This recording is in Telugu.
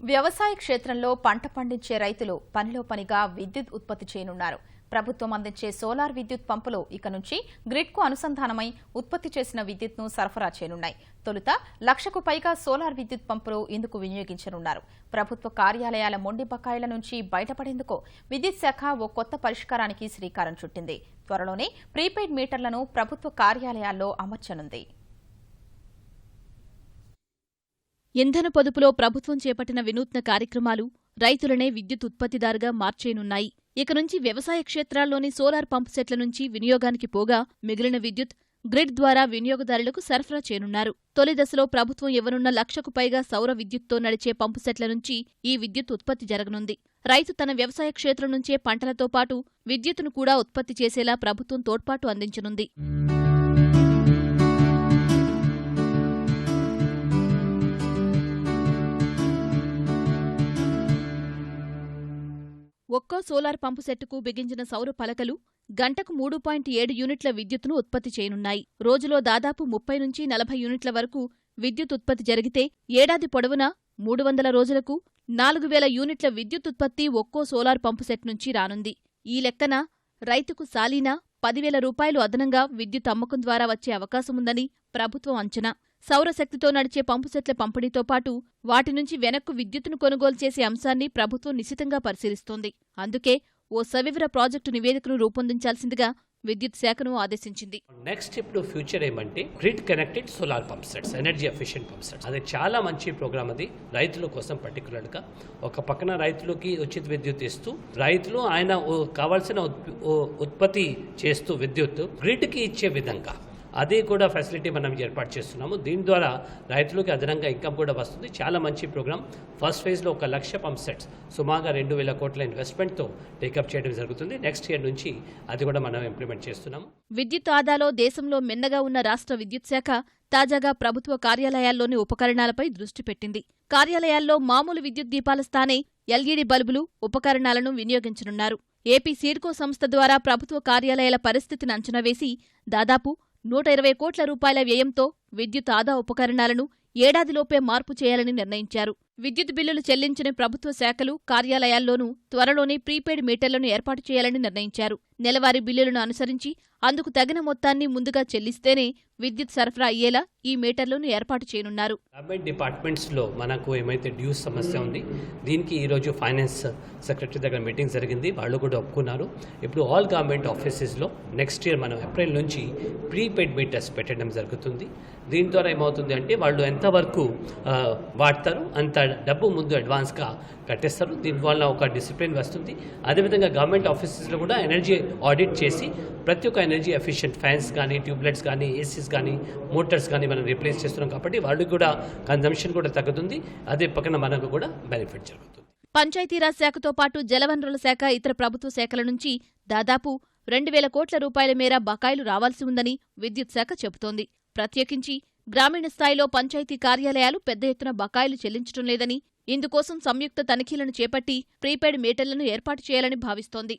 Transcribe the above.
వ్యవసాయ క్షేత్రంలో పంట పండించే రైతులు పనిలో పనిగా విద్యుత్ ఉత్పత్తి చేయనున్నారు. ప్రభుత్వం అందించే సోలార్ విద్యుత్ పంపులు ఇక నుంచి గ్రిడ్కు అనుసంధానమై ఉత్పత్తి చేసిన విద్యుత్ను సరఫరా చేయనున్నాయి. తొలుత 1,00,000కు పైగా సోలార్ విద్యుత్ పంపులు ఇందుకు వినియోగించనున్నారు. ప్రభుత్వ కార్యాలయాల మొండి బకాయిల నుంచి బయటపడేందుకు విద్యుత్ శాఖ ఓ కొత్త పరిష్కారానికి శ్రీకారం చుట్టింది. త్వరలోనే ప్రీపెయిడ్ మీటర్లను ప్రభుత్వ కార్యాలయాల్లో అమర్చనుంది. ఇంధన పొదుపులో ప్రభుత్వం చేపట్టిన వినూత్న కార్యక్రమాలు రైతులనే విద్యుత్ ఉత్పత్తిదారుగా మార్చేనున్నాయి. ఇక నుంచి వ్యవసాయ క్షేత్రాల్లోని సోలార్ పంపు సెట్ల నుంచి వినియోగానికి పోగా మిగిలిన విద్యుత్ గ్రిడ్ ద్వారా వినియోగదారులకు సరఫరా చేయనున్నారు. తొలి దశలో ప్రభుత్వం ఇవ్వనున్న 1,00,000కు పైగా సౌర విద్యుత్తో నడిచే పంపు సెట్ల నుంచి ఈ విద్యుత్ ఉత్పత్తి జరగనుంది. రైతు తన వ్యవసాయ క్షేత్రం నుంచే పంటలతో పాటు విద్యుత్తును కూడా ఉత్పత్తి చేసేలా ప్రభుత్వం తోడ్పాటు అందించనుంది. ఒక్కో సోలార్ పంపు సెట్టుకు బిగించిన సౌర పలకలు గంటకు 3.7 యూనిట్ల విద్యుత్తును ఉత్పత్తి చేయనున్నాయి. రోజులో దాదాపు 30 నుంచి 40 యూనిట్ల వరకు విద్యుత్ ఉత్పత్తి జరిగితే ఏడాది పొడవునా 300 రోజులకు 4,000 యూనిట్ల విద్యుత్ ఉత్పత్తి ఒక్కో సోలార్ పంపు సెట్ నుంచి రానుంది. ఈ లెక్కన రైతుకు సాలీనా 10,000 రూపాయలు అదనంగా విద్యుత్ అమ్మకం ద్వారా వచ్చే అవకాశముందని ప్రభుత్వం అంచనా. సౌరశక్తితో నడిచే పంపుసెట్ల పంపిణీతో పాటు వాటి నుంచి వెనక్కు విద్యుత్తును కొనుగోలు చేసే అంశాన్ని ప్రభుత్వం నిశితంగా పరిశీలిస్తోంది. అందుకే ఓ సవివర ప్రాజెక్టు నివేదికను రూపొందించాల్సిందిగా విద్యుత్ శాఖను ఆదేశించింది. నెక్స్ట్ ఇప్పుడు ఫ్యూచర్ ఏమంటే grid connected solar pump sets, energy efficient pump sets. అది చాలా మంచి ప్రోగ్రామ్. అది రైతుల కోసం పర్టికులర్గా ఒక పక్కన రైతులకి ఉచిత విద్యుత్ ఇస్తూ రైతులు ఆయన కావాల్సిన ఉత్పత్తి చేస్తూ విద్యుత్ గ్రిడ్కి ఇచ్చే విధంగా అది కూడా ఫెసిలిటీ మనం ఏర్పాటు చేస్తున్నాము. దీని ద్వారా రైతులకు అదనంగా ఇన్కమ్ కూడా వస్తుంది. చాలా మంచి ప్రోగ్రామ్. ఫస్ట్ ఫేజ్లో 1,00,000 పంప్ సెట్స్ సుమారుగా 2,000 కోట్ల ఇన్వెస్ట్మెంట్తో టేకప్ చేయడం జరుగుతుంది. నెక్స్ట్ ఇయర్ నుంచి అది కూడా మనం ఇంప్లిమెంట్ చేస్తున్నాము. విద్యుత్ ఆదాలో దేశంలో మిన్నగా ఉన్న రాష్ట్ర విద్యుత్ శాఖ తాజాగా ప్రభుత్వ కార్యాలయాల్లోని ఉపకరణాలపై దృష్టి పెట్టింది. కార్యాలయాల్లో మామూలు విద్యుత్ దీపాల స్థానే ఎల్ఈడీ బల్బులు, ఉపకరణాలను వినియోగించనున్నారు. ఏపీ సీడ్కో సంస్థ ద్వారా ప్రభుత్వ కార్యాలయాల పరిస్థితిని అంచనా వేసి దాదాపు 120 కోట్ల రూపాయల వ్యయంతో విద్యుత్ ఆదా ఉపకరణాలను ఏడాదిలోపే మార్పు చేయాలని నిర్ణయించారు. విద్యుత్ బిల్లులు చెల్లించని ప్రభుత్వ శాఖలు, కార్యాలయాల్లోనూ త్వరలోనే ప్రీపెయిడ్ మీటర్లను ఏర్పాటు చేయాలని నిర్ణయించారు. నెలవారీ బిల్లులను అనుసరించి అందుకు తగిన మొత్తాన్ని ముందుగా చెల్లిస్తేనే విద్యుత్ సరఫరా అయ్యేలా ఈ మీటర్లను ఏర్పాటు చేయనున్నారు. గవర్నమెంట్ డిపార్ట్మెంట్స్లో మనకు ఏమైతే డ్యూస్ సమస్య ఉంది, దీనికి ఈరోజు ఫైనాన్స్ సెక్రటరీ దగ్గర మీటింగ్ జరిగింది. వాళ్ళు కూడా ఒప్పుకున్నారు. ఇప్పుడు ఆల్ గవర్నమెంట్ ఆఫీసెస్లో నెక్స్ట్ ఇయర్ మనం ఏప్రిల్ నుంచి ప్రీపెయిడ్ మీటర్స్ పెట్టడం జరుగుతుంది. దీని ద్వారా ఏమవుతుంది అంటే వాళ్ళు ఎంతవరకు వాడతారు అంత డబ్బు ముందు అడ్వాన్స్గా కట్టేస్తారు. దీనివల్ల ఒక డిసిప్లిన్ వస్తుంది. అదేవిధంగా గవర్నమెంట్ ఆఫీసెస్లో కూడా ఎనర్జీ ఆడిట్ చేసి ప్రతి ఒక్క ఎనర్జీ ఎఫిషియెంట్ ఫ్యాన్స్ కానీ, ట్యూబ్లైట్స్ కానీ, ఏసీస్ కానీ, మోటార్స్ కానీ మనం రీప్లేస్ చేస్తున్నాం కాబట్టి వాళ్ళకి కూడా కన్జంప్షన్ కూడా తగ్గుతుంది. అదే పక్కన మనకు కూడా బెనిఫిట్ జరుగుతుంది. పంచాయతీరాజ్ శాఖతో పాటు జలవనరుల శాఖ, ఇతర ప్రభుత్వ శాఖల నుంచి దాదాపు 2,000 కోట్ల రూపాయల మేర బకాయిలు రావాల్సి ఉందని విద్యుత్ శాఖ చెబుతోంది. ప్రత్యేకించి గ్రామీణ స్థాయిలో పంచాయతీ కార్యాలయాలు పెద్ద ఎత్తున బకాయిలు చెల్లించడం లేదని, ఇందుకోసం సంయుక్త తనిఖీలను చేపట్టి ప్రీపెయిడ్ మీటర్లను ఏర్పాటు చేయాలని భావిస్తోంది.